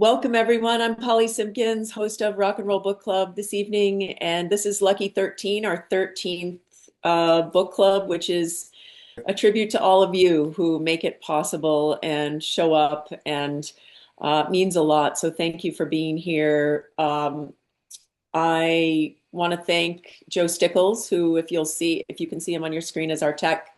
Welcome, everyone. I'm Polly Simpkins, host of Rock and Roll Book Club this evening, and this is Lucky 13, our 13th book club, which is a tribute to all of you who make it possible and show up and means a lot. So thank you for being here. I want to thank Joe Stickles, who, if you can see him on your screen, is our tech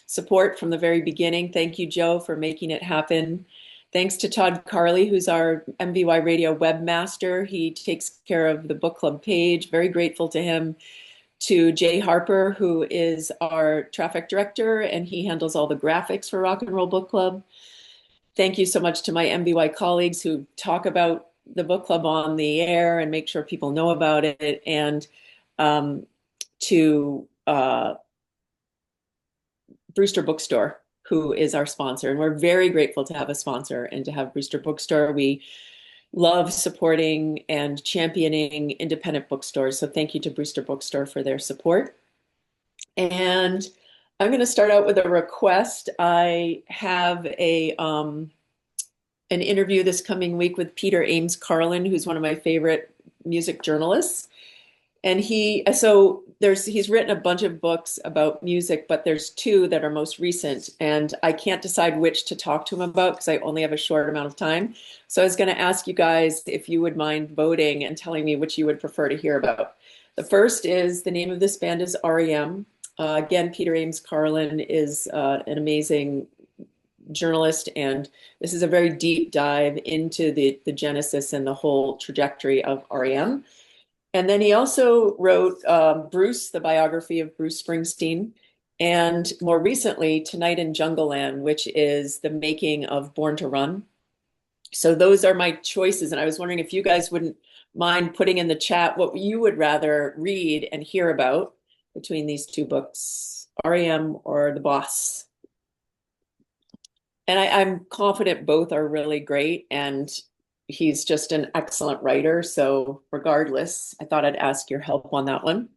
support from the very beginning. Thank you, Joe, for making it happen. Thanks to Todd Carley, who's our MVY Radio webmaster. He takes care of the book club page. Very grateful to him. To Jay Harper, who is our traffic director, and he handles all the graphics for Rock and Roll Book Club. Thank you so much to my MVY colleagues who talk about the book club on the air and make sure people know about it. And to Brewster Bookstore, who is our sponsor. And we're very grateful to have a sponsor and to have Brewster Bookstore. We love supporting and championing independent bookstores. So thank you to Brewster Bookstore for their support. And I'm going to start out with a request. I have an interview this coming week with Peter Ames Carlin, who's one of my favorite music journalists. And he's written a bunch of books about music, but there's two that are most recent, and I can't decide which to talk to him about because I only have a short amount of time. So I was going to ask you guys if you would mind voting and telling me which you would prefer to hear about. The first is, the name of this band is REM. Again, Peter Ames Carlin is an amazing journalist, and this is a very deep dive into the genesis and the whole trajectory of REM. And then he also wrote Bruce, the biography of Bruce Springsteen, and more recently, Tonight in Jungleland, which is the making of Born to Run. So those are my choices. And I was wondering if you guys wouldn't mind putting in the chat what you would rather read and hear about between these two books, REM or The Boss. And I'm confident both are really great, and he's just an excellent writer. So regardless, I thought I'd ask your help on that one.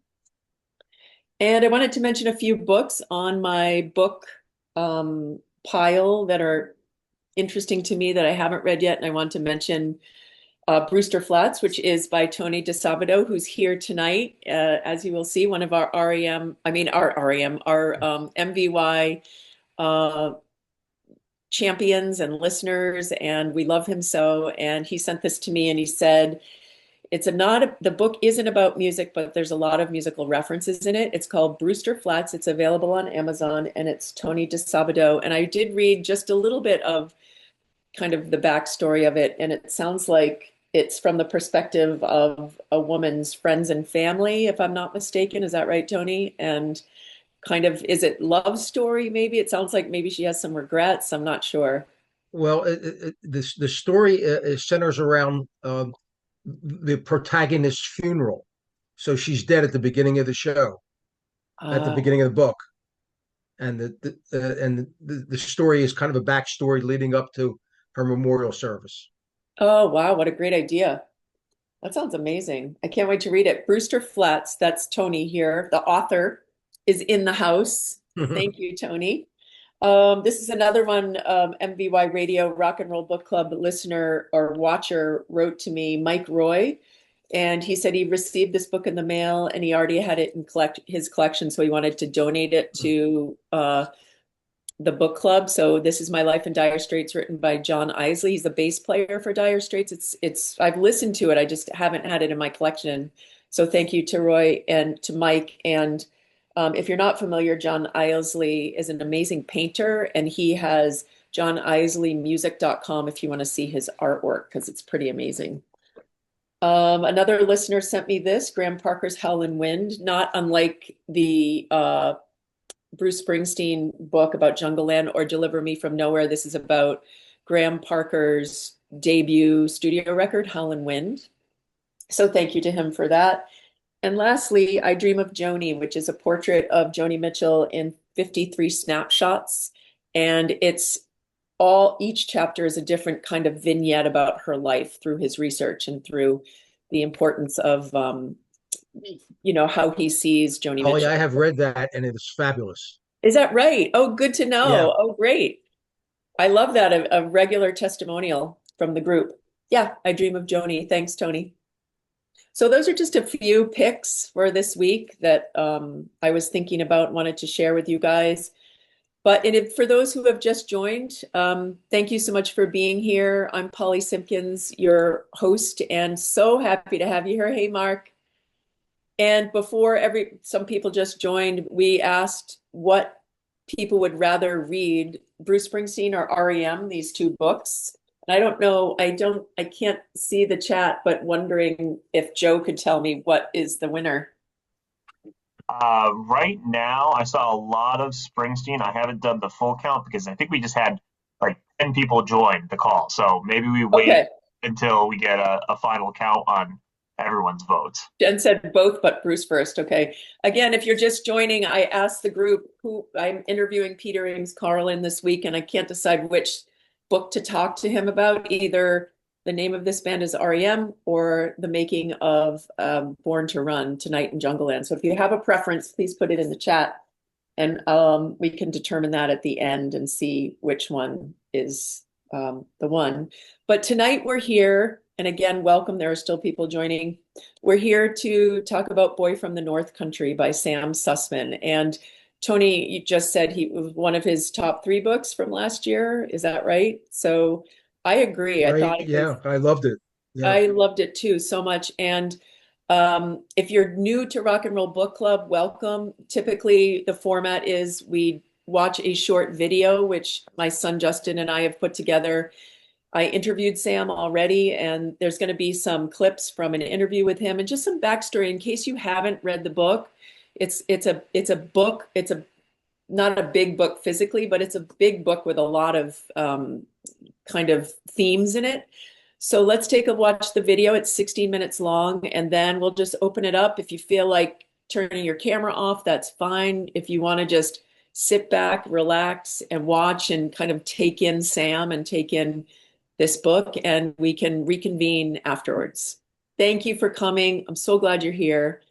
And I wanted to mention a few books on my book pile that are interesting to me that I haven't read yet. And I want to mention Brewster Flats, which is by Tony DeSabato, who's here tonight. As you will see, one of our MVY champions and listeners, and we love him so. And he sent this to me and he said, the book isn't about music, but there's a lot of musical references in it. It's called Brewster Flats. It's available on Amazon, and it's Tony DeSabato. And I did read just a little bit of kind of the backstory of it, and it sounds like it's from the perspective of a woman's friends and family, if I'm not mistaken. Is that right, Tony? And kind of, is it love story? Maybe it sounds like maybe she has some regrets. I'm not sure. Well, the story centers around the protagonist's funeral. So she's dead at the beginning of the show, at the Uh, beginning of the book, and the story is kind of a backstory leading up to her memorial service. oh, wow, what a great idea. That sounds amazing. I can't wait to read it. Brewster Flats, that's Tony here. The author is in the house. Thank you, Tony. This is another one, MVY Radio Rock and Roll Book Club listener or watcher wrote to me, Mike Roy, and he said he received this book in the mail and he already had it in his collection, so he wanted to donate it to the book club. So this is My Life in Dire Straits, written by John Isley. He's the bass player for Dire Straits. I've listened to it. I just haven't had it in my collection. So thank you to Roy and to Mike. And if you're not familiar, John Isley is an amazing painter, and he has johnisleymusic.com if you want to see his artwork, because it's pretty amazing. Another listener sent me this, Graham Parker's Howlin' Wind, not unlike the Bruce Springsteen book about Jungleland or Deliver Me from Nowhere. This is about Graham Parker's debut studio record, Howlin' Wind. So thank you to him for that. And lastly, I Dream of Joni, which is a portrait of Joni Mitchell in 53 snapshots. And each chapter is a different kind of vignette about her life through his research and through the importance of how he sees Joni Oh, yeah, Mitchell. I have read that, and it is fabulous. Is that right? Oh, good to Yeah. know. Oh, great. I love that, a regular testimonial from the group. Yeah, I Dream of Joni. Thanks, Tony. So those are just a few picks for this week that I was thinking about, wanted to share with you guys. But for those who have just joined, thank you so much for being here. I'm Polly Simpkins, your host, and so happy to have you here. Hey, Mark. And before some people just joined, we asked what people would rather read, Bruce Springsteen or REM, these two books. And I don't know, I can't see the chat, but wondering if Joe could tell me what is the winner. Right now, I saw a lot of Springsteen. I haven't done the full count because I think we just had like 10 people join the call. So maybe we wait Okay. until we get a final count on everyone's votes. Jen said both, but Bruce first. Okay. Again, if you're just joining, I asked the group who I'm interviewing Peter Ames Carlin this week, and I can't decide which book to talk to him about. Either the name of this band is REM or the making of Born to Run, Tonight in Jungleland. So if you have a preference, please put it in the chat, and we can determine that at the end and see which one is the one. But tonight we're here, and again, welcome. There are still people joining. We're here to talk about Boy from the North Country by Sam Sussman. And Tony, you just said he was one of his top three books from last year. Is that right? So I agree. I Right? thought it was, Yeah, I loved it. Yeah. I loved it too so much. And if you're new to Rock and Roll Book Club, welcome. Typically, the format is we watch a short video, which my son Justin and I have put together. I interviewed Sam already, and there's going to be some clips from an interview with him and just some backstory in case you haven't read the book. It's a book. It's a not a big book physically, but it's a big book with a lot of kind of themes in it. So let's take a watch the video. It's 16 minutes long, and then we'll just open it up. If you feel like turning your camera off, that's fine. If you want to just sit back, relax, and watch and kind of take in Sam and take in this book, and we can reconvene afterwards. Thank you for coming. I'm so glad you're here.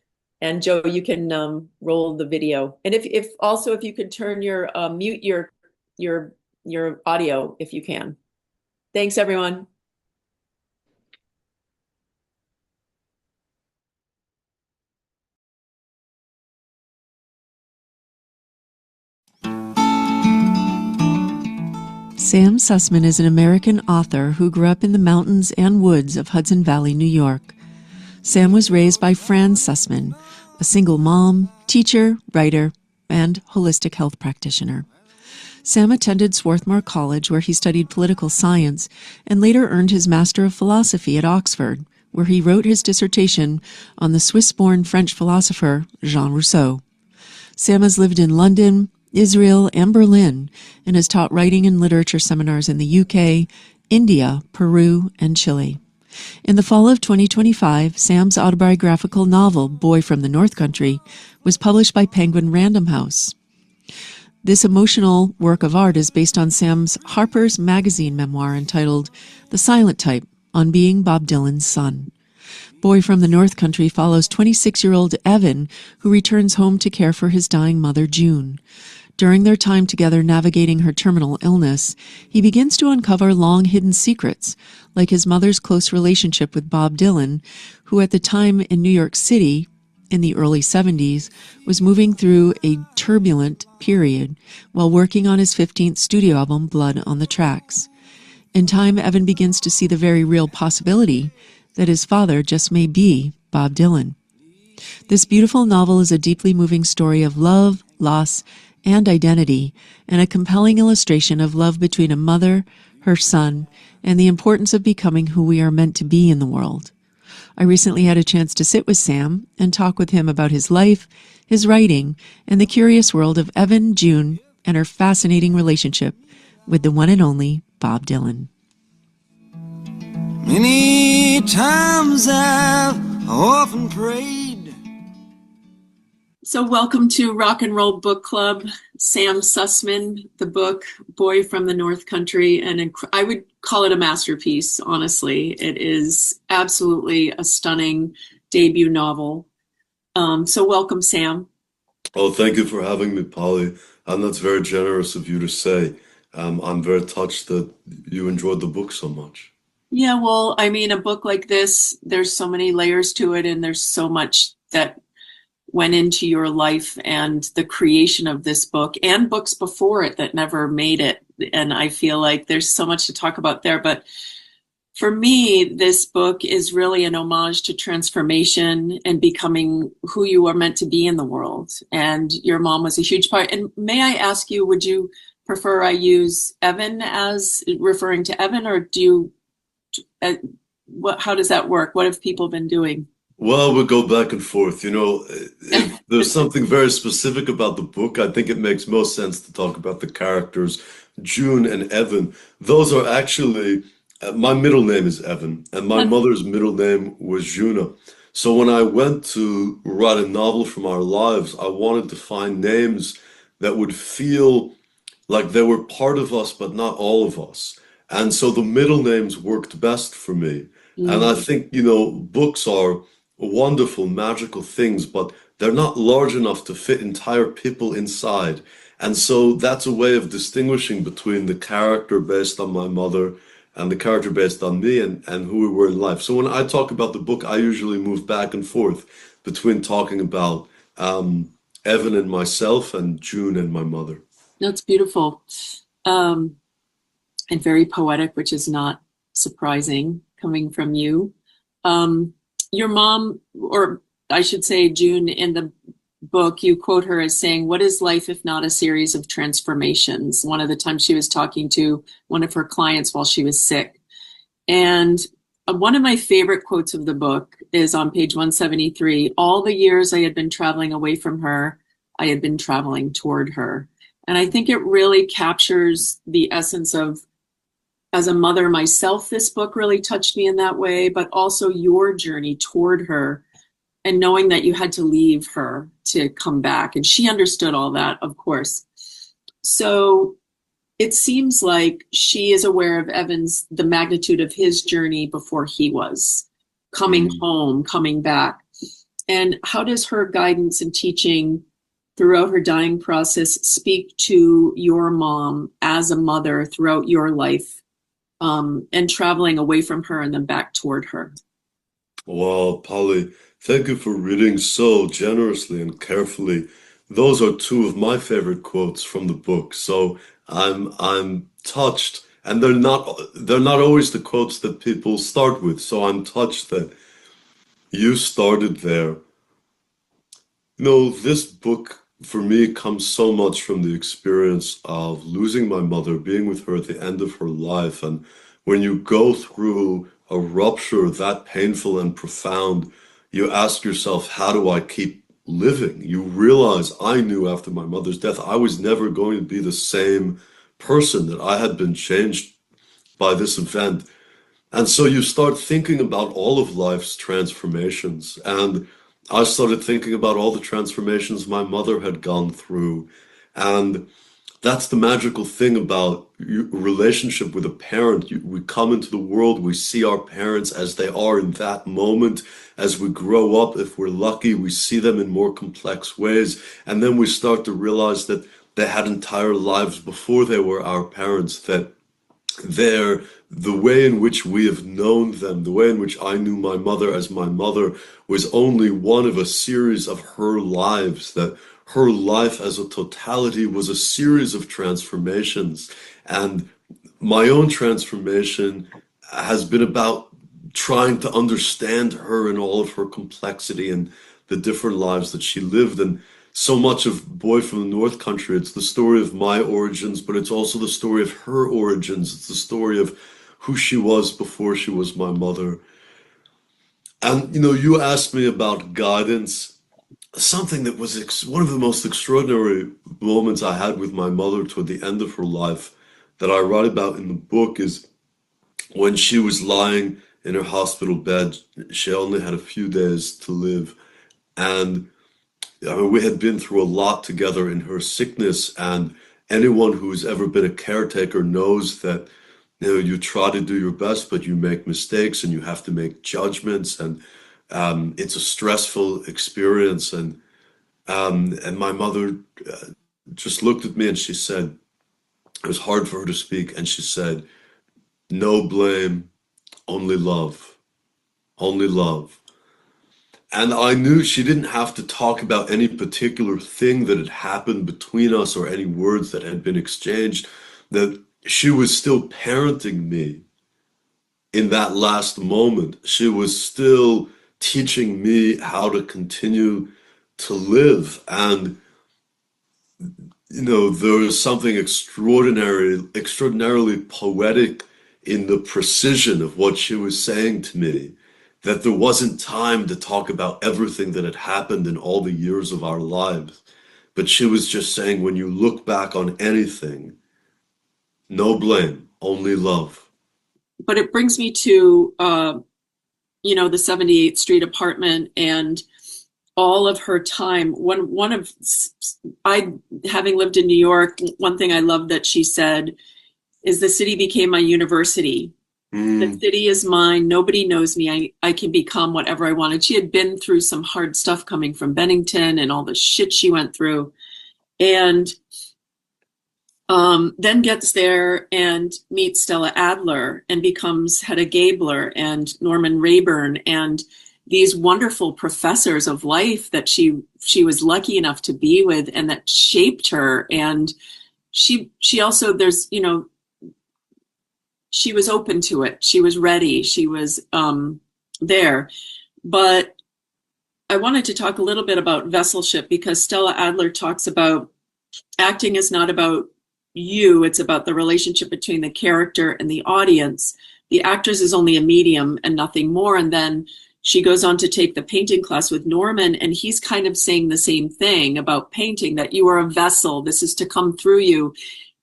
And Joe, you can roll the video. And if also if you could turn your mute your audio if you can. Thanks, everyone. Sam Sussman is an American author who grew up in the mountains and woods of Hudson Valley, New York. Sam was raised by Fran Sussman, a single mom, teacher, writer, and holistic health practitioner. Sam attended Swarthmore College, where he studied political science, and later earned his Master of Philosophy at Oxford, where he wrote his dissertation on the Swiss-born French philosopher Jean Rousseau. Sam has lived in London, Israel, and Berlin, and has taught writing and literature seminars in the UK, India, Peru, and Chile. In the fall of 2025, Sam's autobiographical novel, Boy from the North Country, was published by Penguin Random House. This emotional work of art is based on Sam's Harper's Magazine memoir entitled The Silent Type, on being Bob Dylan's son. Boy from the North Country follows 26-year-old Evan, who returns home to care for his dying mother, June. During their time together navigating her terminal illness, he begins to uncover long-hidden secrets, like his mother's close relationship with Bob Dylan, who at the time in New York City, in the early 70s, was moving through a turbulent period while working on his 15th studio album, Blood on the Tracks. In time, Evan begins to see the very real possibility that his father just may be Bob Dylan. This beautiful novel is a deeply moving story of love, loss, and identity, and a compelling illustration of love between a mother, her son, and the importance of becoming who we are meant to be in the world. I recently had a chance to sit with Sam and talk with him about his life, his writing, and the curious world of Evan, June, and her fascinating relationship with the one and only Bob Dylan. Many times I've often prayed. So welcome to Rock and Roll Book Club. Sam Sussman, the book Boy from the North Country, and I would call it a masterpiece, honestly. It is absolutely a stunning debut novel. So welcome, Sam. Oh, thank you for having me, Polly. And that's very generous of you to say. I'm very touched that you enjoyed the book so much. Yeah, well, I mean, a book like this, there's so many layers to it, and there's so much that went into your life and the creation of this book and books before it that never made it. And I feel like there's so much to talk about there. But for me, this book is really an homage to transformation and becoming who you are meant to be in the world. And your mom was a huge part. And may I ask you, would you prefer I use Evan as referring to Evan, or do you, how does that work? What have people been doing? Well, we'll go back and forth. You know, if there's something very specific about the book, I think it makes most sense to talk about the characters, June and Evan. Those are actually, my middle name is Evan, and my mother's middle name was Juna. So when I went to write a novel from our lives, I wanted to find names that would feel like they were part of us, but not all of us. And so the middle names worked best for me. And I Mm. think, you know, books are wonderful, magical things, but they're not large enough to fit entire people inside. And so that's a way of distinguishing between the character based on my mother and the character based on me and who we were in life. So when I talk about the book, I usually move back and forth between talking about Evan and myself and June and my mother. That's beautiful. Um, and very poetic, which is not surprising coming from you. Um, your mom, or I should say, June, in the book, you quote her as saying, "What is life if not a series of transformations?" One of the times she was talking to one of her clients while she was sick. And one of my favorite quotes of the book is on page 173. "All the years I had been traveling away from her, I had been traveling toward her." And I think it really captures the essence of, as a mother myself, this book really touched me in that way, but also your journey toward her and knowing that you had to leave her to come back. And she understood all that, of course. So it seems like she is aware of Evan's, the magnitude of his journey before he was coming Mm. home, coming back. And how does her guidance and teaching throughout her dying process speak to your mom as a mother throughout your life, and traveling away from her and then back toward her? Wow, Polly, thank you for reading so generously and carefully. Those are two of my favorite quotes from the book. So I'm touched, and they're not always the quotes that people start with. So I'm touched that you started there. No, this book for me comes so much from the experience of losing my mother, being with her at the end of her life. And when you go through a rupture that painful and profound, you ask yourself, how do I keep living? You realize I knew after my mother's death, I was never going to be the same person, that I had been changed by this event. And so you start thinking about all of life's transformations. And I started thinking about all the transformations my mother had gone through. And that's the magical thing about relationship with a parent. We come into the world, we see our parents as they are in that moment. As we grow up, if we're lucky, we see them in more complex ways. And then we start to realize that they had entire lives before they were our parents, that they're the way in which we have known them, the way in which I knew my mother as my mother, was only one of a series of her lives, that her life as a totality was a series of transformations. And my own transformation has been about trying to understand her and all of her complexity and the different lives that she lived. And so much of Boy from the North Country, it's the story of my origins, but it's also the story of her origins. It's the story of who she was before she was my mother. And you know, you asked me about guidance. Something that was one of the most extraordinary moments I had with my mother toward the end of her life that I write about in the book is when she was lying in her hospital bed. She only had a few days to live. And I mean, we had been through a lot together in her sickness, and anyone who's ever been a caretaker knows that, you know, you try to do your best, but you make mistakes and you have to make judgments, and it's a stressful experience. And my mother just looked at me and she said, it was hard for her to speak, and she said, "No blame, only love, only love. And I knew she didn't have to talk about any particular thing that had happened between us or any words that had been exchanged, that she was still parenting me in that last moment. She was still teaching me how to continue to live. And, there was something extraordinarily poetic in the precision of what she was saying to me, that there wasn't time to talk about everything that had happened in all the years of our lives. But she was just saying, when you look back on anything, no blame, only love. But it brings me to, the 78th Street apartment and all of her time. Having lived in New York, one thing I love that she said is, the city became my university. The city is mine. Nobody knows me. I can become whatever I wanted. She had been through some hard stuff coming from Bennington and all the shit she went through. And then gets there and meets Stella Adler and becomes Hedda Gabler and Norman Rayburn and these wonderful professors of life that she was lucky enough to be with and that shaped her. And she also, she was open to it. She was ready. She was there. But I wanted to talk a little bit about vesselship, because Stella Adler talks about acting is not about you, it's about the relationship between the character and the audience. The actress is only a medium and nothing more. And then she goes on to take the painting class with Norman, and he's kind of saying the same thing about painting, that you are a vessel, this is to come through you.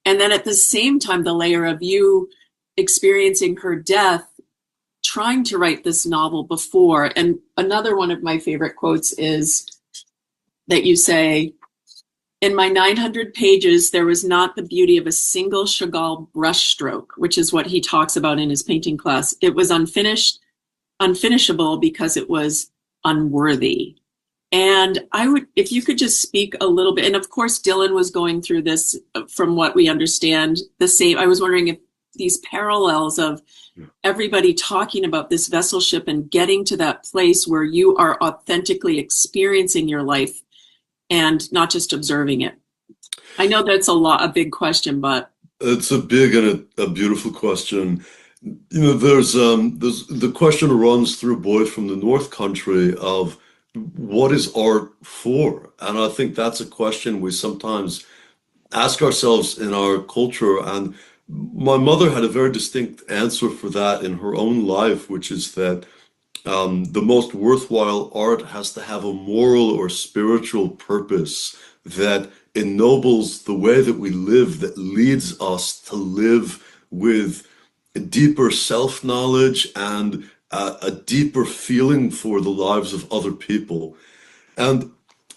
And then at the same time, the layer of you experiencing her death, trying to write this novel before. And another one of my favorite quotes is that you say, in my 900 pages, there was not the beauty of a single Chagall brushstroke, which is what he talks about in his painting class. It was unfinishable because it was unworthy. And if you could just speak a little bit, and of course, Dylan was going through this, from what we understand, the same. I was wondering if these parallels of everybody talking about this vesselship and getting to that place where you are authentically experiencing your life and not just observing it. I know that's a big question, but it's a big and a beautiful question. There's the question runs through Boyd from the North Country of what is art for? And I think that's a question we sometimes ask ourselves in our culture. And my mother had a very distinct answer for that in her own life, which is that the most worthwhile art has to have a moral or spiritual purpose that ennobles the way that we live, that leads us to live with a deeper self-knowledge and a deeper feeling for the lives of other people. And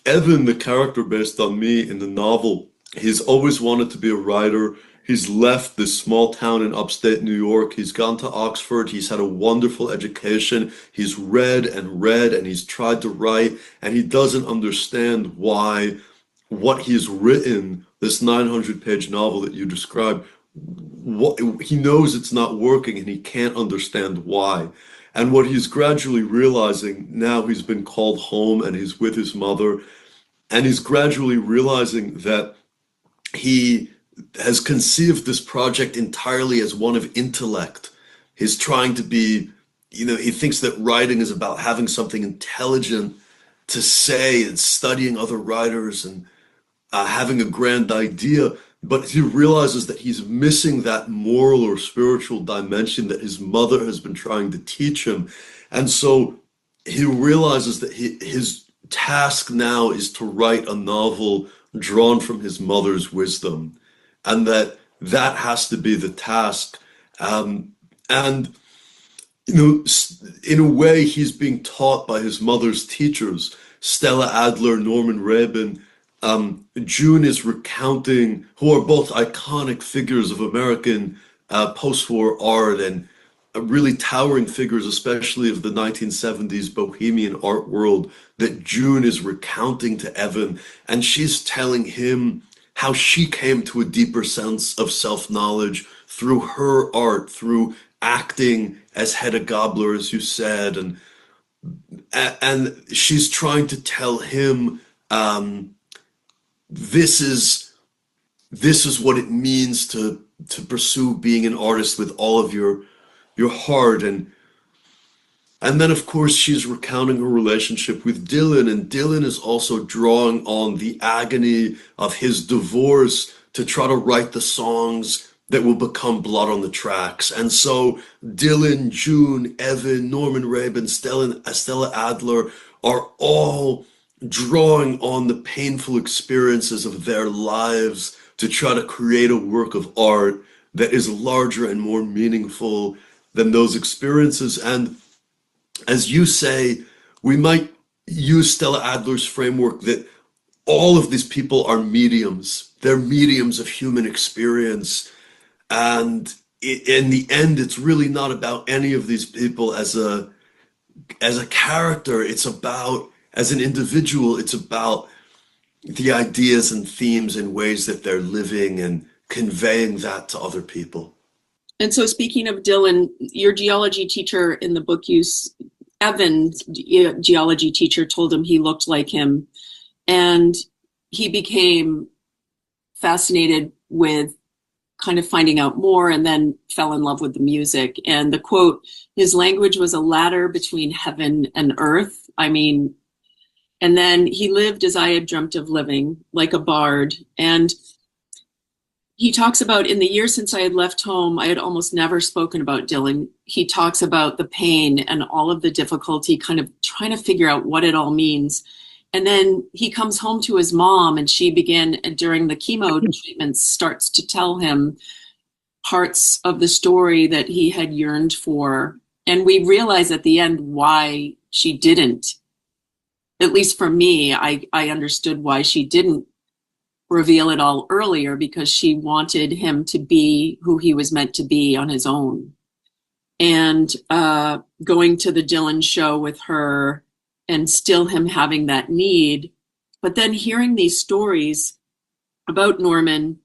Evan, the character based on me in the novel, he's always wanted to be a writer. He's left this small town in upstate New York. He's gone to Oxford. He's had a wonderful education. He's read and he's tried to write, and he doesn't understand why what he's written, this 900-page novel that you described, he knows it's not working and he can't understand why. And what he's gradually realizing, now he's been called home and he's with his mother, and he's gradually realizing that he has conceived this project entirely as one of intellect. He's trying to be, he thinks that writing is about having something intelligent to say and studying other writers and having a grand idea. But he realizes that he's missing that moral or spiritual dimension that his mother has been trying to teach him. And so he realizes that his task now is to write a novel drawn from his mother's wisdom, and that has to be the task. And in a way, he's being taught by his mother's teachers, Stella Adler, Norman Rayburn. June is recounting, who are both iconic figures of American post-war art and really towering figures, especially of the 1970s bohemian art world, that June is recounting to Evan, and she's telling him how she came to a deeper sense of self-knowledge through her art, through acting as Hedda Gabler, as you said, and she's trying to tell him, um, this is this is what it means to pursue being an artist with all of your heart. And then, of course, she's recounting her relationship with Dylan, and Dylan is also drawing on the agony of his divorce to try to write the songs that will become Blood on the Tracks. And so Dylan, June, Evan, Norman Rabin, Stella Adler are all drawing on the painful experiences of their lives to try to create a work of art that is larger and more meaningful than those experiences. And as you say, we might use Stella Adler's framework that all of these people are mediums. They're mediums of human experience. And in the end, it's really not about any of these people as a character. It's about, as an individual, it's about the ideas and themes and ways that they're living and conveying that to other people. And so, speaking of Dylan, your geology teacher in the book, Evan's geology teacher told him he looked like him, and he became fascinated with kind of finding out more, and then fell in love with the music. And the quote, his language was a ladder between heaven and earth. I mean, and then he lived as I had dreamt of living, like a bard. And he talks about, in the years since I had left home, I had almost never spoken about Dylan. He talks about the pain and all of the difficulty, kind of trying to figure out what it all means. And then he comes home to his mom, and she began, during the chemo treatments, starts to tell him parts of the story that he had yearned for. And we realize at the end why she didn't. At least for me, I understood why she didn't reveal it all earlier, because she wanted him to be who he was meant to be on his own. And going to the Dylan show with her, and still him having that need, but then hearing these stories about Norman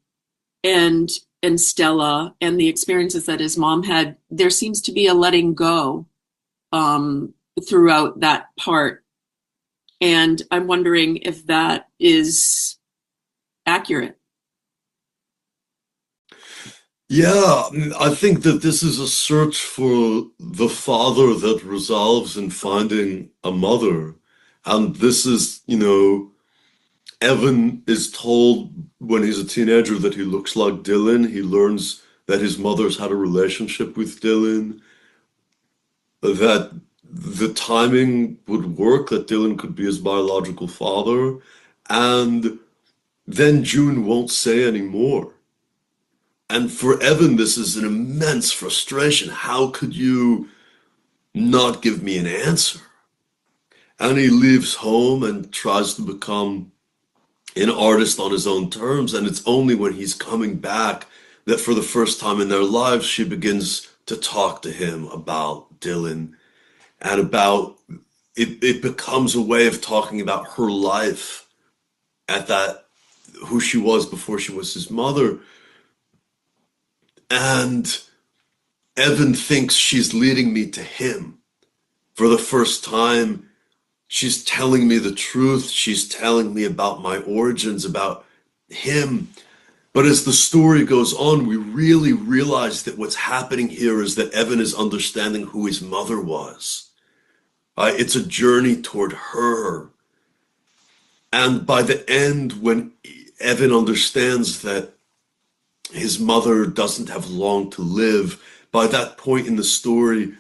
and Stella and the experiences that his mom had, there seems to be a letting go throughout that part. And I'm wondering if that is accurate. Yeah, I think that this is a search for the father that resolves in finding a mother. And this is, Evan is told when he's a teenager that he looks like Dylan. He learns that his mother's had a relationship with Dylan, that the timing would work, that Dylan could be his biological father. And then June won't say anymore. And for Evan, this is an immense frustration. How could you not give me an answer? And he leaves home and tries to become an artist on his own terms. And it's only when he's coming back that for the first time in their lives, she begins to talk to him about Dylan and about it becomes a way of talking about her life at that, who she was before she was his mother. And Evan thinks she's leading me to him. For the first time, she's telling me the truth. She's telling me about my origins, about him. But as the story goes on, we really realize that what's happening here is that Evan is understanding who his mother was. It's a journey toward her. And by the end, when Evan understands that his mother doesn't have long to live, by that point in the story,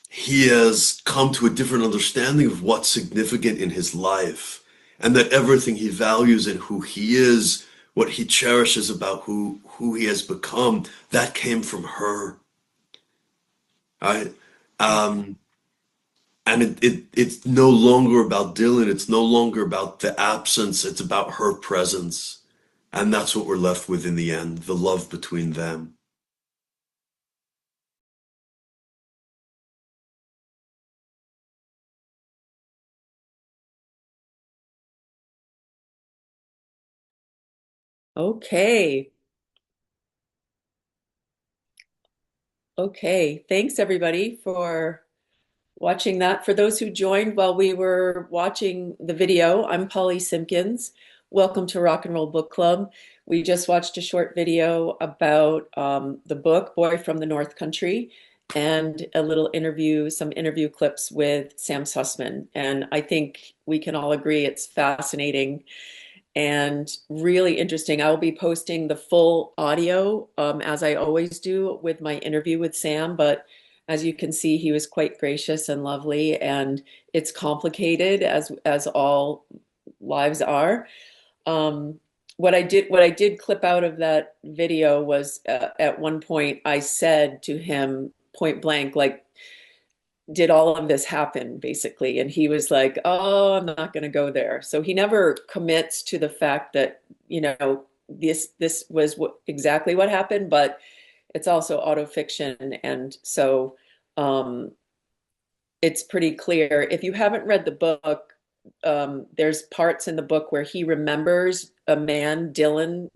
he has come to a different understanding of what's significant in his life, and that everything he values and who he is, what he cherishes about who he has become, that came from her. Right? And it's no longer about Dylan. It's no longer about the absence. It's about her presence. And that's what we're left with in the end, the love between them. Okay. Okay, thanks everybody for watching that. For those who joined while we were watching the video, I'm Polly Simpkins. Welcome to Rock and Roll Book Club. We just watched a short video about the book Boy from the North Country and a little interview, some interview clips with Sam Sussman. And I think we can all agree it's fascinating and really interesting. I'll be posting the full audio as I always do with my interview with Sam, but as you can see, he was quite gracious and lovely, and it's complicated as all lives are. Um, what I did clip out of that video was at one point I said to him point blank, like, did all of this happen basically? And he was like, oh, I'm not going to go there. So he never commits to the fact that, this was exactly what happened, but it's also autofiction. And so um, it's pretty clear. If you haven't read the book, there's parts in the book where he remembers a man, Dylan,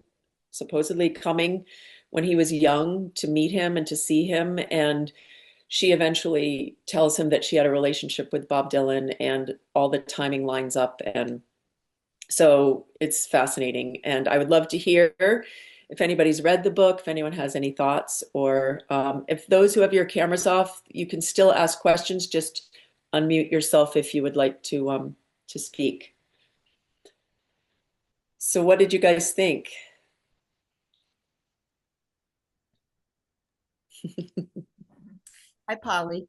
supposedly coming when he was young to meet him and to see him. And she eventually tells him that she had a relationship with Bob Dylan, and all the timing lines up. And so it's fascinating. And I would love to hear if anybody's read the book, if anyone has any thoughts, or if those who have your cameras off, you can still ask questions. Just unmute yourself if you would like to speak. So what did you guys think? Hi, Polly.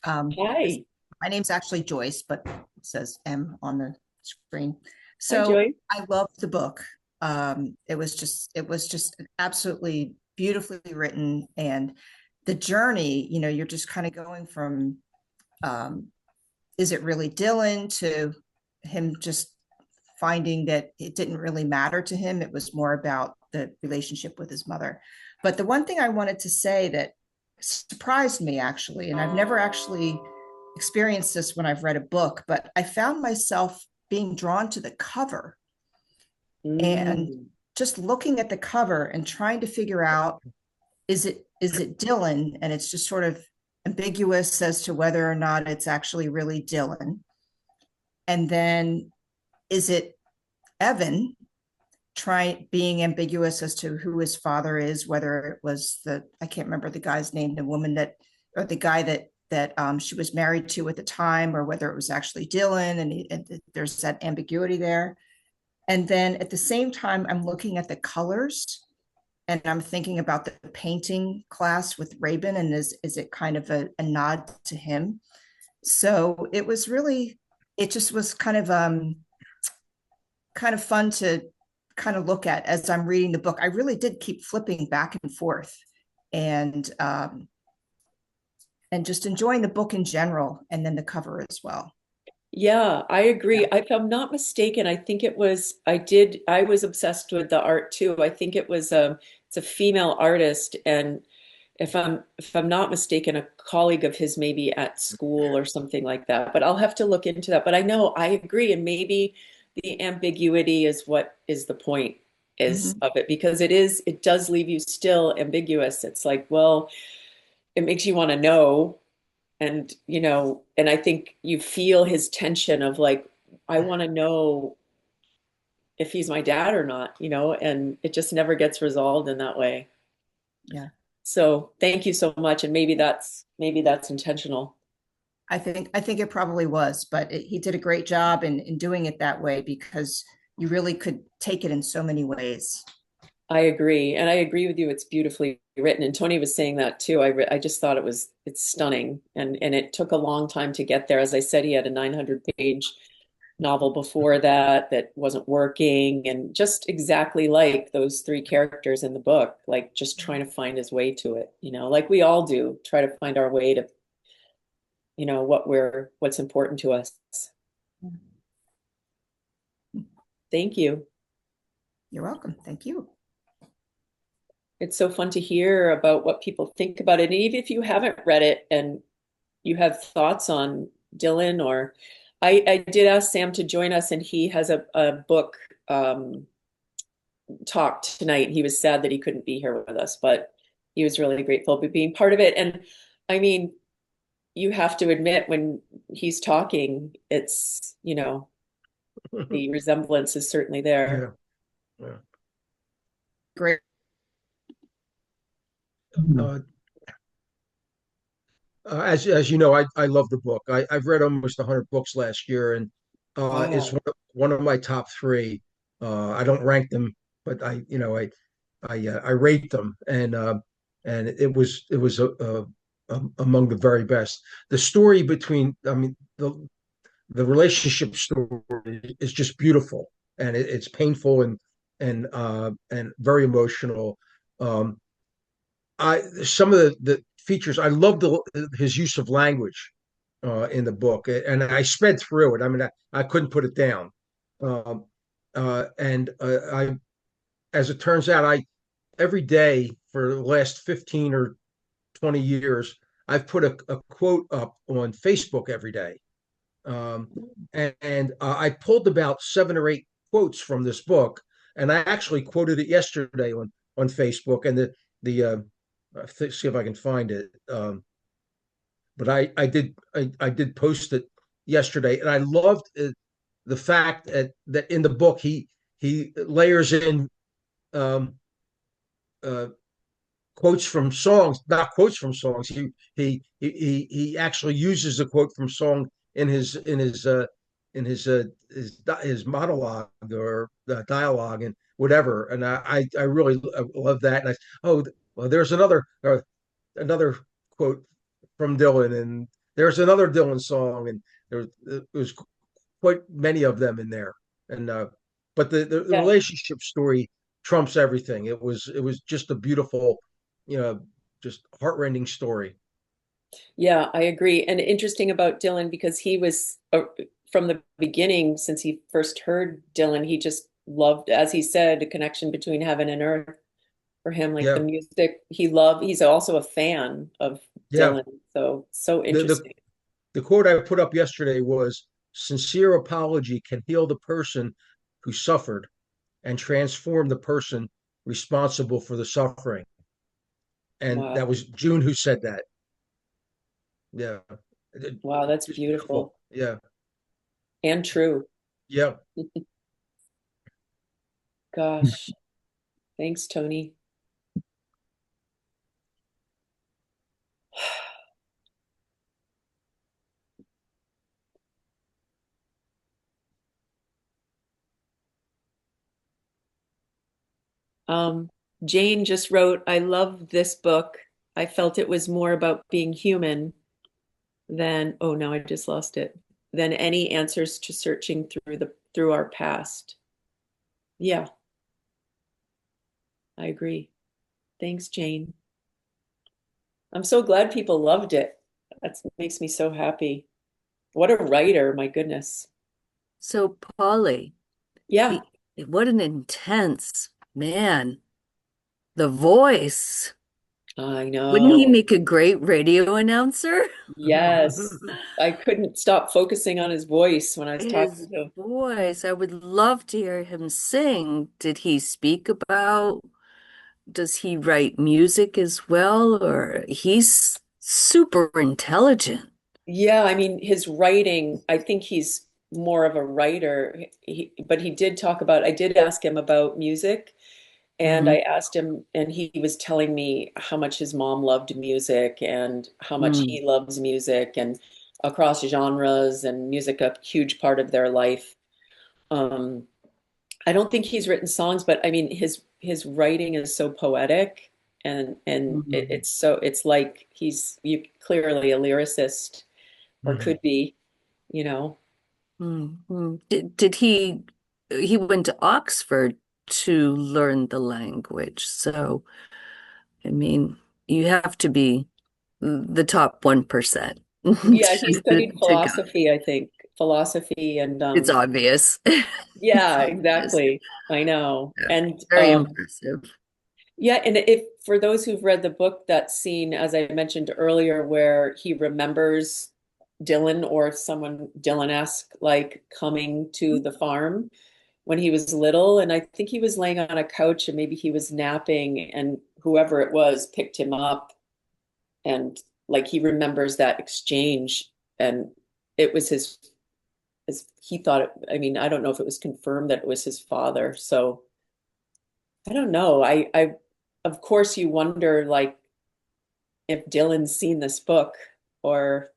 Hi. My name's actually Joyce, but it says M on the screen. Hi, So Joy. I loved the book. It was just absolutely beautifully written, and the journey, you're just kind of going from, is it really Dylan, to him just finding that it didn't really matter to him. It was more about the relationship with his mother. But the one thing I wanted to say that surprised me actually, and I've never actually experienced this when I've read a book, but I found myself being drawn to the cover and Mm. just looking at the cover and trying to figure out, is it Dylan? And it's just sort of ambiguous as to whether or not it's actually really Dylan. And then is it Evan, being ambiguous as to who his father is, whether it was I can't remember the guy's name, the woman or the guy that she was married to at the time, or whether it was actually Dylan, and there's that ambiguity there. And then at the same time, I'm looking at the colors and I'm thinking about the painting class with Rabin, and is it kind of a nod to him? So it just was kind of fun to kind of look at as I'm reading the book. I really did keep flipping back and forth, and just enjoying the book in general, and then the cover as well. Yeah, I agree. If I'm not mistaken, I think I was obsessed with the art too. I think it's a female artist, and if I'm not mistaken, a colleague of his maybe at school or something like that. But I'll have to look into that. But I know I agree, and maybe the ambiguity is what is the point is Mhm. of it, because it does leave you still ambiguous. It's like, well, it makes you want to know, and and I think you feel his tension of like, I want to know if he's my dad or not, and it just never gets resolved in that way. Yeah. So thank you so much. And maybe that's intentional. I think it probably was, but he did a great job in doing it that way, because you really could take it in so many ways. I agree. And I agree with you. It's beautifully written. And Tony was saying that too. I just thought it's stunning. And it took a long time to get there. As I said, he had a 900-page novel before that wasn't working, and just exactly like those three characters in the book, like just trying to find his way to it, like we all do, try to find our way to, what's important to us. Thank you. You're welcome. Thank you. It's so fun to hear about what people think about it. And even if you haven't read it and you have thoughts on Dylan, or I did ask Sam to join us, and he has a book talk tonight. He was sad that he couldn't be here with us, but he was really grateful for being part of it. And I mean, you have to admit when he's talking, it's, the resemblance is certainly there. Yeah, yeah. Great. Uh, as you know, I love the book. I've read almost 100 books last year, and it's Wow. one of my top three. I don't rank them, but I rate them, and it was among the very best. The story between, I mean, the relationship story is just beautiful, and it's painful and very emotional. Um, I Some of the features I love his use of language in the book, and I sped through it. I mean, I couldn't put it down. Um, and I, as it turns out, I every day for the last 15 or 20 years, I've put a quote up on Facebook every day. And I pulled about 7 or 8 quotes from this book, and I actually quoted it yesterday on Facebook. And see if I can find it. But I did post it yesterday, and I loved the fact that in the book he layers in um, uh, quotes from songs, not quotes from songs. He actually uses a quote from song in his monologue or dialogue and whatever. And I really love that. And well, there's another quote from Dylan, and there's another Dylan song, and there was quite many of them in there. And but the Yeah. relationship story trumps everything. It was just a beautiful, you know, just heartrending story. Yeah, I agree. And interesting about Dylan because he was from the beginning, since he first heard Dylan, he just loved, as he said, a connection between heaven and earth for him, like the Yeah, music he's also a fan of yeah. Dylan. So The the interesting. the quote I put up yesterday was, "Sincere apology can heal the person who suffered and transform the person responsible for the suffering." And that Wow. was June who said that. Yeah. Wow, that's Just beautiful. beautiful Yeah. and true. Yeah. Gosh, thanks, Tony. Um, Jane just wrote, I love this book. I felt it was more about being human than, oh no, I just lost it, than any answers to searching through our past. Yeah, I agree. Thanks, Jane. I'm so glad people loved it. That makes me so happy. What a writer, my goodness. So, Polly, Yeah, he, what an intense man. The voice. I Wouldn't he know. make a great radio announcer? Yes. I couldn't stop focusing on his voice when I was talking His to him. voice. I would love to hear him sing. Did he speak about, does he write music as well? Or he's super intelligent. Yeah, I mean, his writing, I think he's more of a writer. But he did talk about, I did ask him about music, and I Mhm. asked him, and he was telling me how much his mom loved music and how much Mm. he loves music and across genres and music a huge part of their life. Um, I don't think he's written songs, but I mean his writing is so poetic and Mhm. it's like he's you clearly a lyricist or Mhm. could be, you know. Mhm. Did he went to Oxford to learn the language. So, I mean, you have to be the top 1% Yeah, he to, studied to go. philosophy, I think. Philosophy and It's obvious. It's yeah, obvious. exactly. I know. Yeah. And Very impressive. yeah, and if for those who've read the book, that scene, as I mentioned earlier, where he remembers Dylan or someone Dylan-esque like coming to the farm when he was little, and I think he was laying on a couch and maybe he was napping, and whoever it was picked him up, and like he remembers that exchange, and it was his he thought it, I mean, I don't know if it was confirmed that it was his father. So I don't know. I of course you wonder like if Dylan's seen this book, or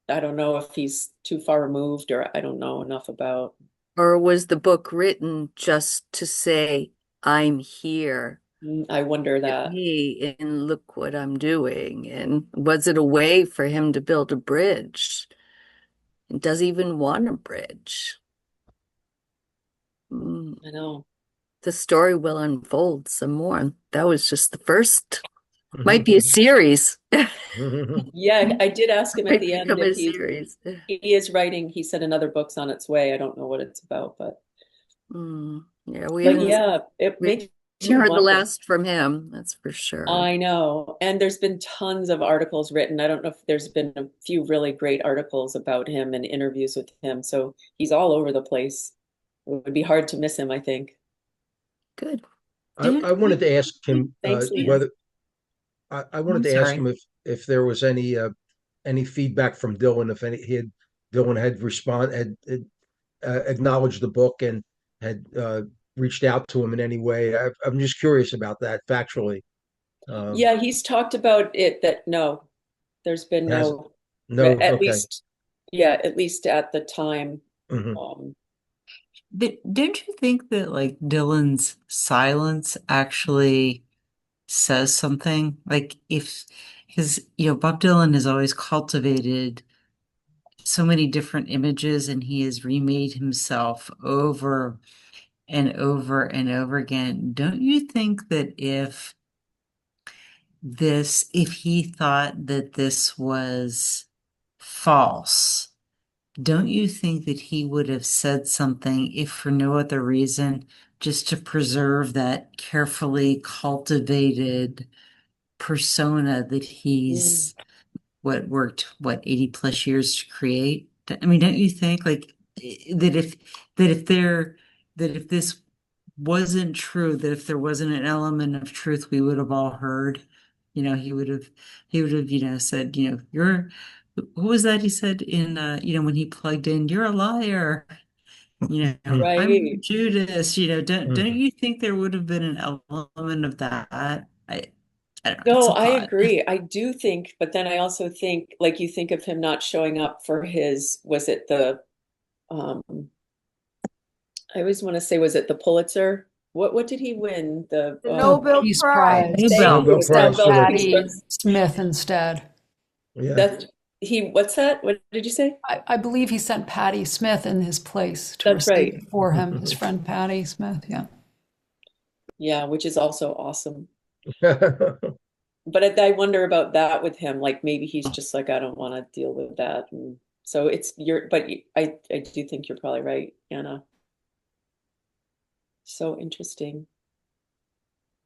I don't know if he's too far removed, or I don't know enough about. Or was the book written just to say, I'm here, I wonder at that. me, and look what I'm doing? And was it a way for him to build a bridge? And does he even want a bridge? Mm, I know. the story will unfold some more. That was just the first. Might be a series. Yeah, I did ask him at Might the end become if a series. he is writing. He said another book's on its way. I don't know what it's about, but Yeah, yeah, it we makes haven't you heard the wonder. last from him, that's for sure. I know. And there's been tons of articles written. I don't know if there's been a few really great articles about him and interviews with him. So he's all over the place. It would be hard to miss him, I think. Good. I wanted to ask him Thanks, Leanne. whether I wanted I'm to ask sorry. him if there was any feedback from Dylan, if any Dylan had acknowledged the book and had reached out to him in any way. I'm just curious about that factually. Yeah, he's talked about it that no, there's been Has no, no, at okay. least, yeah, at least at the time. Mhm. Don't you think that like Dylan's silence actually says something? Like if, because Bob Dylan has always cultivated so many different images and he has remade himself over and over and over again. Don't you think that if he thought that this was false, don't you think that he would have said something, if for no other reason, just to preserve that carefully cultivated persona that Mm. he's worked 80 plus years to create? I mean, don't you think like that if there that if this wasn't true, that if there wasn't an element of truth we would have all heard, he would have said, you're what was that he said in when he plugged in, you're a liar, I'm Right. Judas, don't Mhm. you think there would have been an element of that? I don't know, it's No, a I thought. agree. I do think, but then I also think, like you think of him not showing up for his, was it um, I always want to say, was it the Pulitzer? What did he win? The The Nobel Peace Prize. Prize. Thank Nobel. Nobel you, the Instead, Prize for Nobel the Peace Patty Prize. Smith instead. yeah. That's what's that? What did you say? I believe he sent Patty Smith in his place to That's receive right. it for him, his friend Patty Smith. Yeah. Yeah, which is also awesome. But I wonder about that with him. Like maybe he's just like, I don't want to deal with that. And so I do think you're probably right, Anna. So interesting.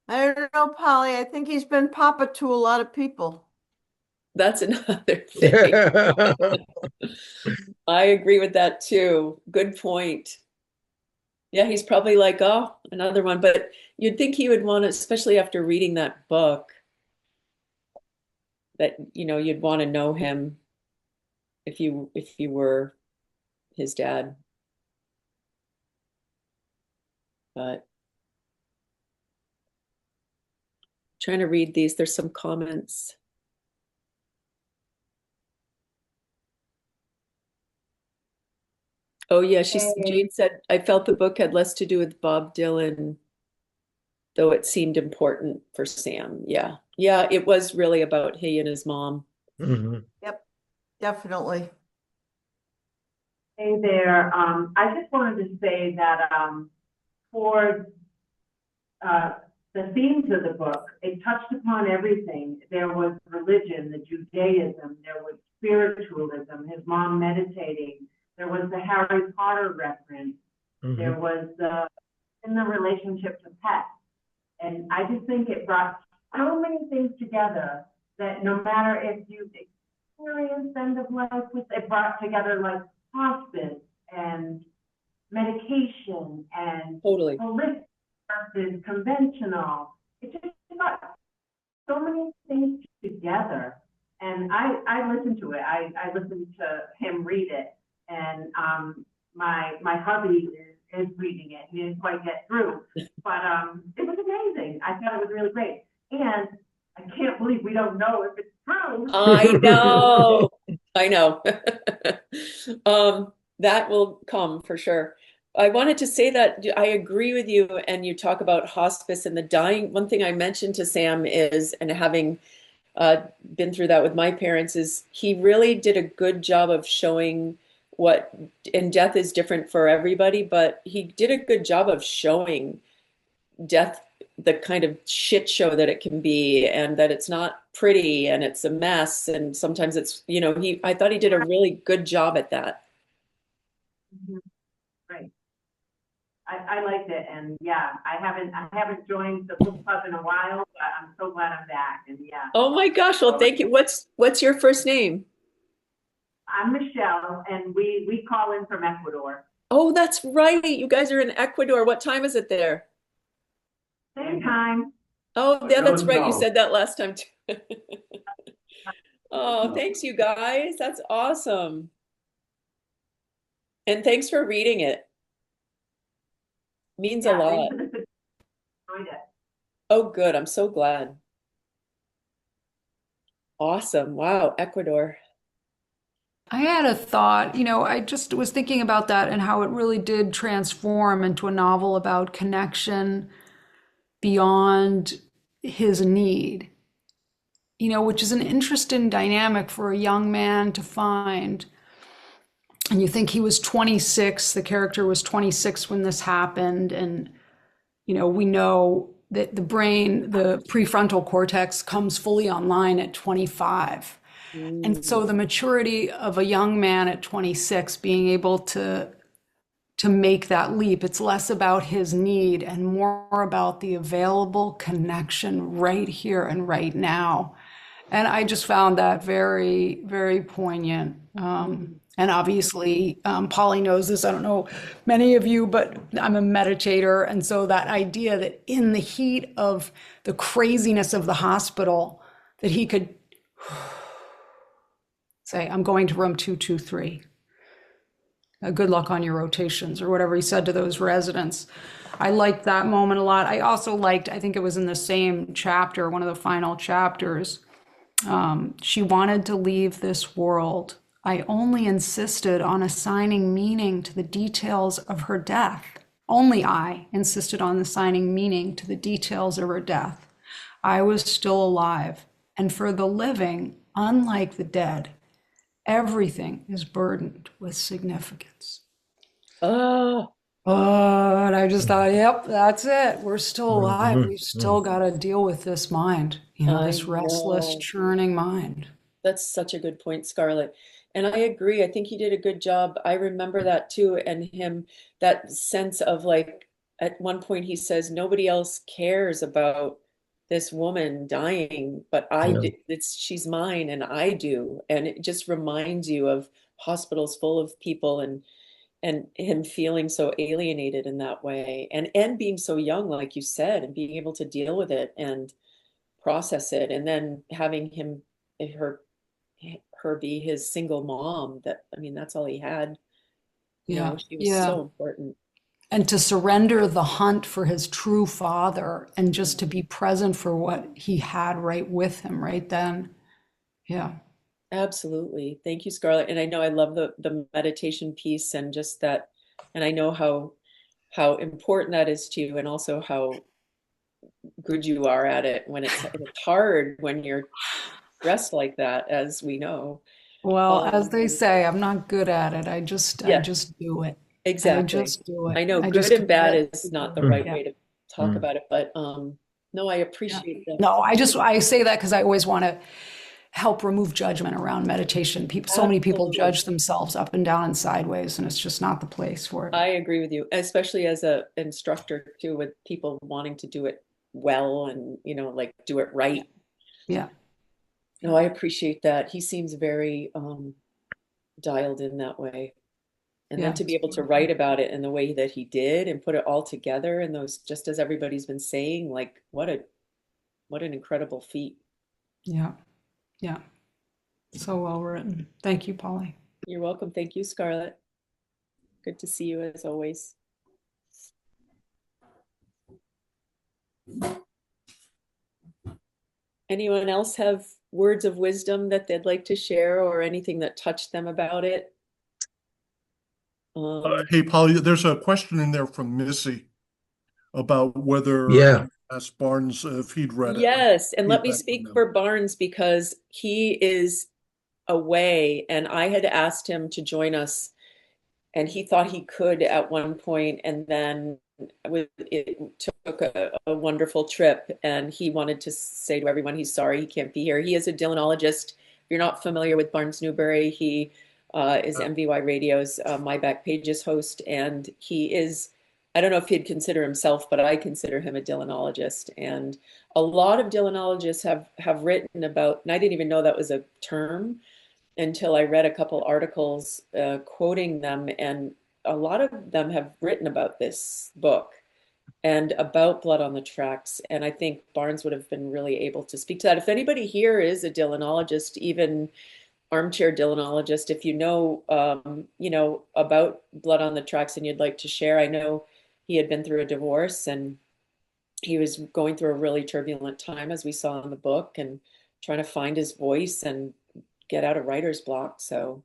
I don't know, Polly. I think he's been papa to a lot of people. That's another thing. I agree with that too. Good point. Yeah, he's probably like, oh, another one. But you'd think he would want to, especially after reading that book, that you'd want to know him if you were his dad. But trying to read these, there's some comments. Oh yeah, Jane said, I felt the book had less to do with Bob Dylan, though it seemed important for Sam. Yeah. Yeah, it was really about he and his mom. Mhm. Yep, definitely. Hey there. I just wanted to say that for the themes of the book, it touched upon everything. There was religion, the Judaism, there was spiritualism, his mom meditating, there was the Harry Potter reference, there Mhm. was in the relationship to pets. And I just think it brought so many things together that no matter if you've experienced end of life, it brought together like hospice and medication and Totally. holistic versus conventional. It just brought so many things together. And I listened to it. I listened to him read it, and my hubby is reading it. He didn't quite get through, but it was amazing. I thought it was really great, and I can't believe we don't know if it's true. I know. I know. That will come for sure. I wanted to say that I agree with you, and you talk about hospice and the dying. One thing I mentioned to Sam is, and having been through that with my parents, is he really did a good job of showing what, and death is different for everybody, but he did a good job of showing death, the kind of shit show that it can be, and that it's not pretty and it's a mess. And sometimes it's, I thought he did a really good job at that. Mhm. Right. I liked it, and yeah, I haven't joined the book club in a while, but I'm so glad I'm back. And yeah, Oh my gosh. Well, thank you. What's your first name? I'm Michelle, and we call in from Ecuador. Oh, that's right. You guys are in Ecuador. What time is it there? Same time. Oh, yeah, that's right. You said that last time too. Oh, thanks, you guys. That's awesome. And thanks for reading it. Means a Yeah, lot. thanks for the enjoyed it. Oh, good. I'm so glad. Awesome. Wow, Ecuador. I had a thought, I just was thinking about that and how it really did transform into a novel about connection beyond his need, which is an interesting dynamic for a young man to find. And you think he was 26, the character was 26 when this happened. And, we know that the brain, the prefrontal cortex comes fully online at 25. And so the maturity of a young man at 26 being able to make that leap, it's less about his need and more about the available connection right here and right now. And I just found that very, very poignant. And obviously, Polly knows this. I don't know many of you, but I'm a meditator. And so that idea that in the heat of the craziness of the hospital, that he could say, I'm going to room 223. Good luck on your rotations, or whatever he said to those residents. I liked that moment a lot. I also liked, I think it was in the same chapter, one of the final chapters, she wanted to leave this world. I only insisted on assigning meaning to the details of her death. Only I insisted on assigning meaning to the details of her death. I was still alive. And for the living, unlike the dead, everything is burdened with significance. Oh, And I just thought, yep, that's it. We're still alive. We've still got to deal with this mind, this restless, churning mind. That's such a good point, Scarlett. And I agree. I think he did a good job. I remember that too. And him, that sense of like, at one point he says, nobody else cares about this woman dying, but I do. She's mine and I do. And it just reminds you of hospitals full of people, and him feeling so alienated in that way, and being so young, like you said, and being able to deal with it and process it, and then having her be his single mom. That's all he had. Yeah. She was so important. And to surrender the hunt for his true father and just to be present for what he had right with him right then. Yeah. Absolutely. Thank you, Scarlett. And I know I love the meditation piece, and just that, and I know how important that is to you, and also how good you are at it when it's hard when you're stressed like that, as we know. Well, as they say, I'm not good at it. I just do it. Exactly. I just do it. I know good and bad is not the right way to talk about it, but no, I appreciate that. No, I say that because I always want to help remove judgment around meditation. So many people judge themselves up and down and sideways, and it's just not the place for it. I agree with you, especially as an instructor too, with people wanting to do it well and, like do it right. Yeah. No, I appreciate that. He seems very dialed in that way. And then to be able to write about it in the way that he did and put it all together, and those, just as everybody's been saying, like what a What an incredible feat. Yeah. Yeah. So well written. Thank you, Polly. You're welcome. Thank you, Scarlett. Good to see you as always. Anyone else have words of wisdom that they'd like to share or anything that touched them about it? Hey, Polly, there's a question in there from Missy about whether Yeah. asked Barnes if he'd read it. Yes, and let me Feedback from speak him. for Barnes because he is away and I had asked him to join us and he thought he could at one point and then it took a wonderful trip and he wanted to say to everyone he's sorry he can't be here. He is a Dylanologist. If you're not familiar with Barnes Newberry, he is MVY Radio's My Back Pages host, and he is, I don't know if he'd consider himself, but I consider him a Dylanologist. And a lot of Dylanologists have written about, and I didn't even know that was a term until I read a couple articles quoting them, and a lot of them have written about this book and about Blood on the Tracks. And I think Barnes would have been really able to speak to that. If anybody here is a Dylanologist, even armchair Dylanologist, if you know, about Blood on the Tracks and you'd like to share, I know he had been through a divorce and he was going through a really turbulent time, as we saw in the book, and trying to find his voice and get out of writer's block. So,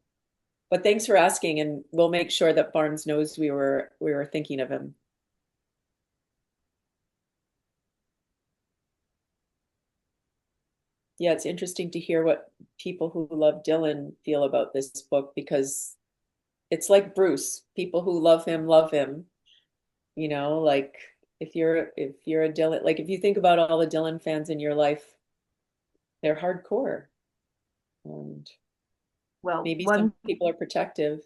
but thanks for asking, and we'll make sure that Barnes knows we were thinking of him. Yeah, it's interesting to hear what people who love Dylan feel about this book because it's like Bruce. People who love him, like if you're a Dylan, like if you think about all the Dylan fans in your life, they're hardcore. And Well, maybe some people are protective.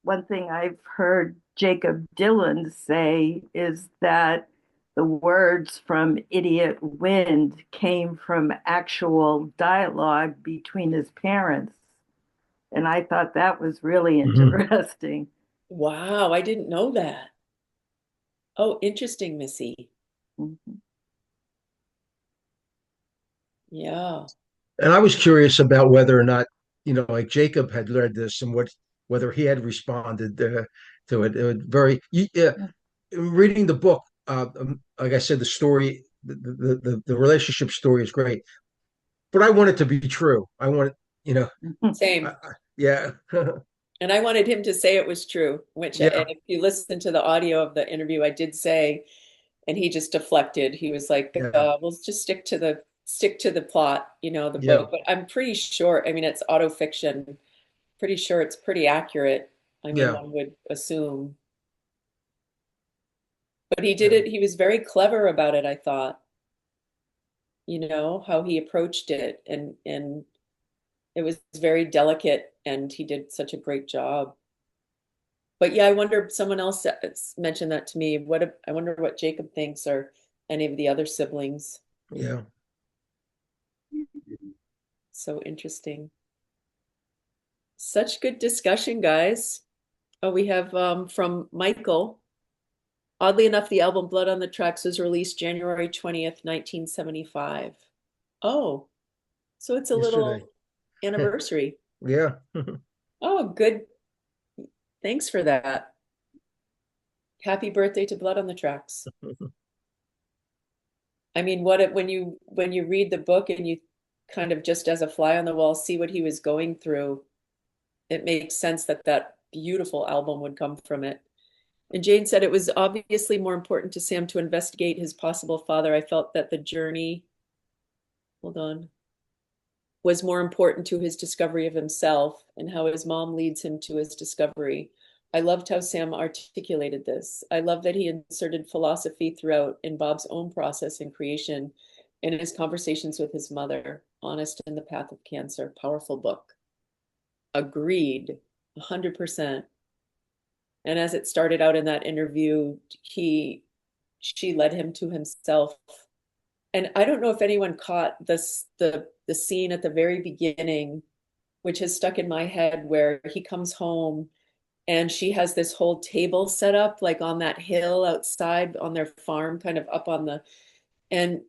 one thing I've heard Jacob Dylan say is that the words from Idiot Wind came from actual dialogue between his parents. And I thought that was really interesting. Wow, I didn't know that. Oh, interesting, Missy. Yeah. And I was curious about whether or not, like Jacob had read this and whether he had responded to it. It was reading the book. Like I said, the story, the relationship story is great, but I want it to be true. I want it, Same. Yeah. And I wanted him to say it was true, which Yeah. if you listen to the audio of the interview, I did say, and he just deflected. He was like, we'll just stick to the plot, the Yeah. book. But I'm pretty sure, I mean, it's autofiction. Pretty sure it's pretty accurate. I mean, Yeah. one would assume. But he did it, he was very clever about it, I thought. How he approached it and it was very delicate and he did such a great job. But yeah, I wonder if someone else mentioned that to me. I wonder what Jacob thinks or any of the other siblings. Yeah. So interesting. Such good discussion, guys. Oh, we have from Michael. Oddly enough, the album Blood on the Tracks was released January 20th, 1975. Oh, so it's a little anniversary. Yeah. Oh, good. Thanks for that. Happy birthday to Blood on the Tracks. I mean, when you read the book and you kind of just as a fly on the wall see what he was going through, it makes sense that beautiful album would come from it. And Jane said it was obviously more important to Sam to investigate his possible father. I felt that the journey, was more important to his discovery of himself and how his mom leads him to his discovery. I loved how Sam articulated this. I love that he inserted philosophy throughout in Bob's own process and creation in his conversations with his mother. Honest in the Path of Cancer. Powerful book. Agreed. 100%. And as it started out in that interview, she led him to himself. And I don't know if anyone caught the scene at the very beginning, which has stuck in my head, where he comes home and she has this whole table set up like on that hill outside on their farm, kind of up on And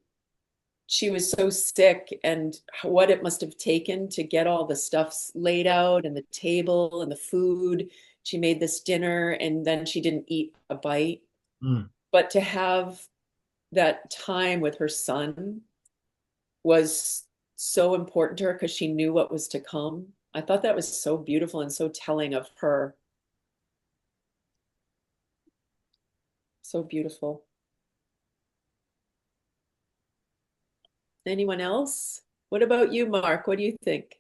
she was so sick, and what it must have taken to get all the stuff laid out and the table and the food. She made this dinner and then she didn't eat a bite. Mm. But to have that time with her son was so important to her because she knew what was to come. I thought that was so beautiful and so telling of her. So beautiful. Anyone else? What about you, Mark? What do you think?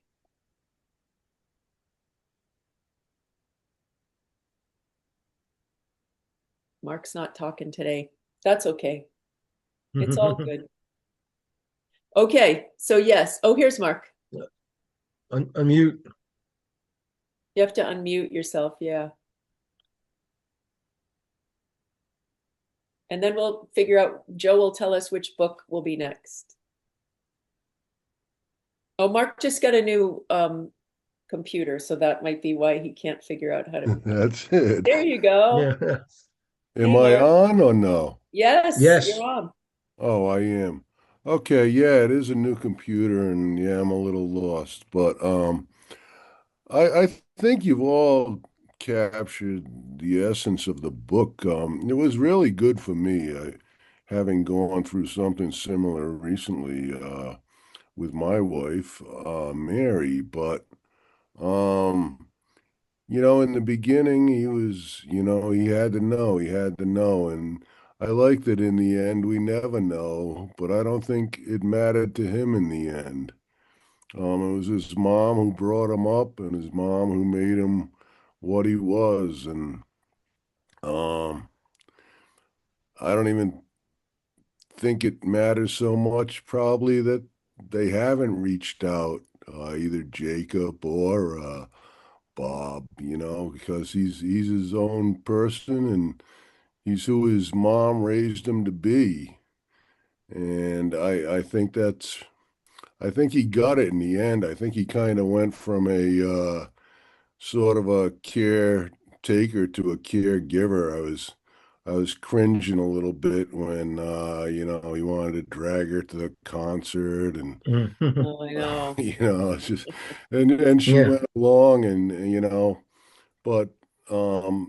Mark's not talking today. That's okay. It's all good. Okay, so yes. Oh, here's Mark. Unmute. You have to unmute yourself, yeah. And then we'll figure out, Joe will tell us which book will be next. Oh, Mark just got a new computer, so that might be why he can't figure out how to. That's it. There you go. Yeah. Am Hey, I Mark. on or no? Yes, Yes. you're on. Oh, I am. Okay, yeah, it is a new computer and yeah, I'm a little lost, but I think you've all captured the essence of the book. It was really good for me, having gone through something similar recently with my wife, Mary, but um in the beginning, he was, he had to know. And I liked that in the end, we never know, but I don't think it mattered to him in the end. It was his mom who brought him up and his mom who made him what he was. And um, I don't even think it matters so much, probably, that they haven't reached out, either Jacob or Bob, because he's his own person and he's who his mom raised him to be. And I think he got it in the end. I think he kind of went from a sort of a caretaker to a caregiver. I was cringing a little bit when he wanted to drag her to the concert and Oh, I know. it's just and she Yeah. went along and but I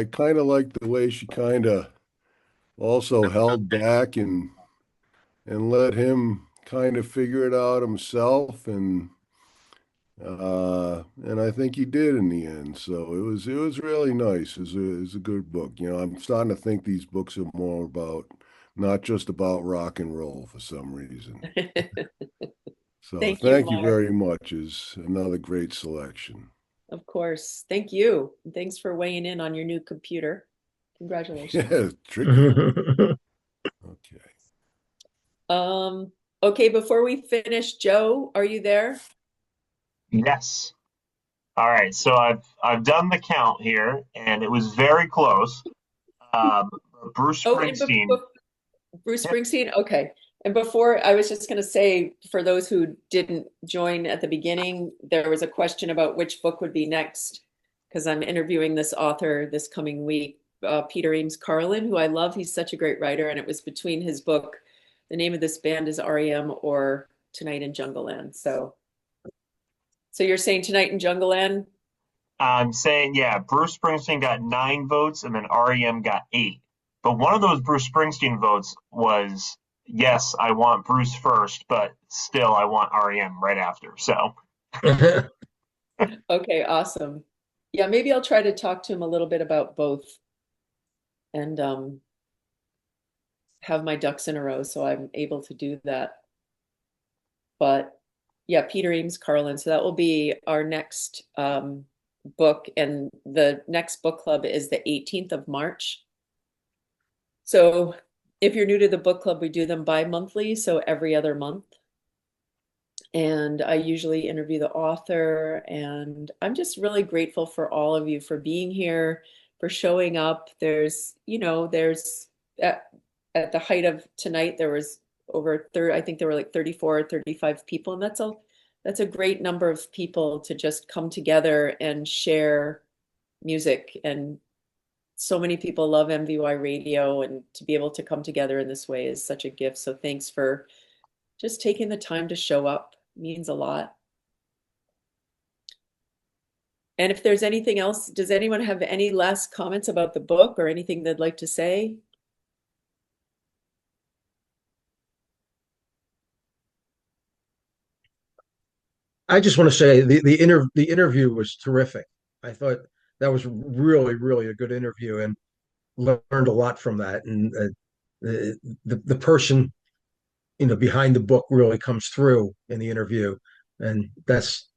kind of like the way she kind of also held back and let him kind of figure it out himself and I think he did in the end. So it was really nice. It was a good book. I'm starting to think these books are more about not just about rock and roll for some reason. So Thank you, thank you Mark. very much. Is another great selection. Of course. Thank you. And thanks for weighing in on your new computer. Congratulations. Yeah, tricky. Okay. Okay, before we finish, Joe, are you there? Yes. All right. So I've done the count here, and it was very close. Bruce Oh, and Springsteen. Bruce Springsteen? Okay. And before, I was just going to say, for those who didn't join at the beginning, there was a question about which book would be next, because I'm interviewing this author this coming week, Peter Eames Carlin, who I love. He's such a great writer. And it was between his book, the name of this band is REM, or Tonight in Jungleland. So you're saying Tonight in Jungleland? I'm saying, yeah, Bruce Springsteen got 9 votes and then REM got 8. But one of those Bruce Springsteen votes was, yes, I want Bruce first, but still I want REM right after. So, Okay, awesome. Yeah, maybe I'll try to talk to him a little bit about both and have my ducks in a row so I'm able to do that. But yeah, Peter Eames Carlin. So that will be our next book. And the next book club is the 18th of March. So if you're new to the book club, we do them bi-monthly, so every other month. And I usually interview the author. And I'm just really grateful for all of you for being here, for showing up. There's at the height of tonight, there was over 30, I think there were like 34 or 35 people. And that's a great number of people to just come together and share music and so many people love MVY Radio, and to be able to come together in this way is such a gift. So thanks for just taking the time to show up. It means a lot. And if there's anything else, does anyone have any last comments about the book or anything they'd like to say? I just want to say the interview was terrific. I thought that was really, really a good interview, and learned a lot from that. And the person, behind the book really comes through in the interview, and that's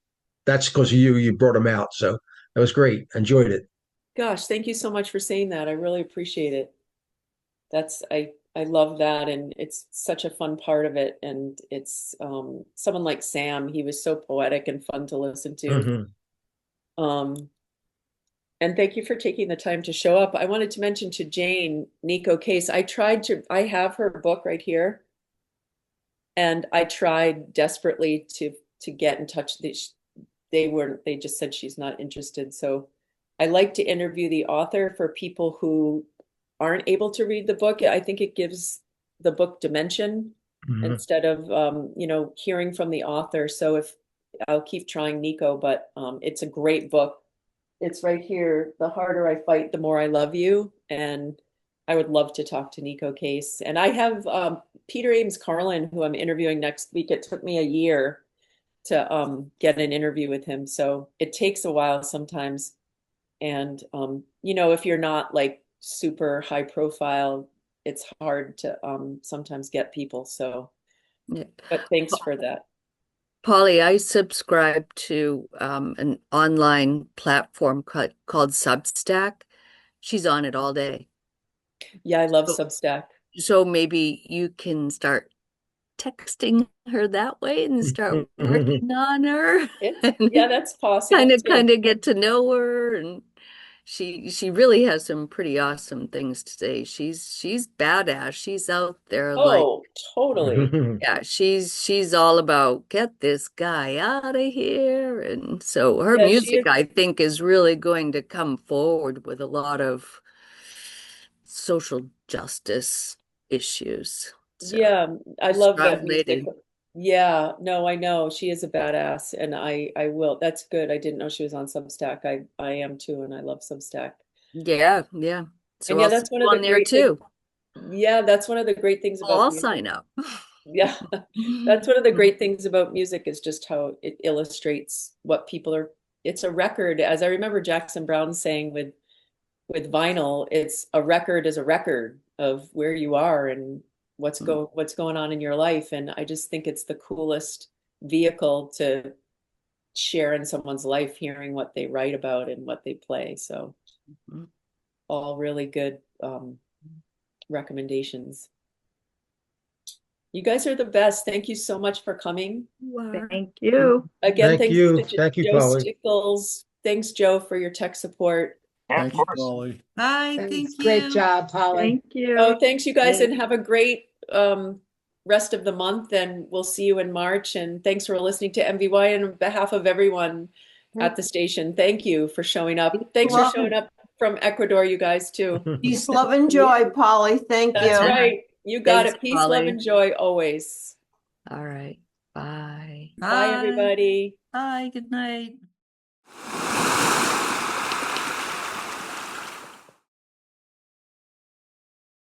because of you. You brought him out, so that was great. Enjoyed it. Gosh, thank you so much for saying that. I really appreciate it. I love that, and it's such a fun part of it. And it's someone like Sam, he was so poetic and fun to listen to. Mm-hmm. And thank you for taking the time to show up. I wanted to mention to Jane, Nico Case, I have her book right here. And I tried desperately to get in touch. They just said she's not interested. So I like to interview the author for people who aren't able to read the book. I think it gives the book dimension instead of hearing from the author. So if I'll keep trying Nico, but it's a great book. It's right here. The harder I fight, the more I love you. And I would love to talk to Nico Case. And I have Peter Ames Carlin, who I'm interviewing next week. It took me a year to get an interview with him. So it takes a while sometimes. And, if you're not like super high profile, it's hard to sometimes get people. So, Yeah. but thanks for that. Polly, I subscribe to an online platform called Substack. She's on it all day. Yeah, I love Substack. So maybe you can start texting her that way and start working on her. Yeah, that's possible. Kind of get to know her, and she really has some pretty awesome things to say. She's badass. She's out there like, totally. yeah, she's all about get this guy out of here. And so her Yeah, music, I think, is really going to come forward with a lot of social justice issues. So, yeah, I love that strong music. lady. Yeah, no, I know she is a badass, and I will. That's good. I didn't know she was on Substack. I am too, and I love Substack. Yeah. So And yeah, I'll that's see one you of the on there great too. Yeah, that's one of the great things about I'll music. sign up. Yeah, that's one of the great things about music is just how it illustrates what people are. It's a record, as I remember Jackson Browne saying with vinyl, it's a record is a record of where you are and what's going on in your life. And I just think it's the coolest vehicle to share in someone's life, hearing what they write about and what they play. So all really good recommendations. You guys are the best. Thank you so much for coming. Thank you. Again, Thank thanks you. to Thank you, Joe Polly. Stickles. Thanks, Joe, for your tech support. Yeah, Thank you, Polly. Bye. Thanks. Thank you. Great job, Polly. Thank you. Oh, thanks, you guys, and have a great rest of the month. And we'll see you in March. And thanks for listening to MVY. And on behalf of everyone at the station, thank you for showing up. Thanks for showing up from Ecuador, you guys, too. Peace, love, and joy, Polly. Thank That's you. right. You got Thanks, it. Peace, love, Polly. and joy always. All right. Bye. Bye, everybody. Bye. Good night.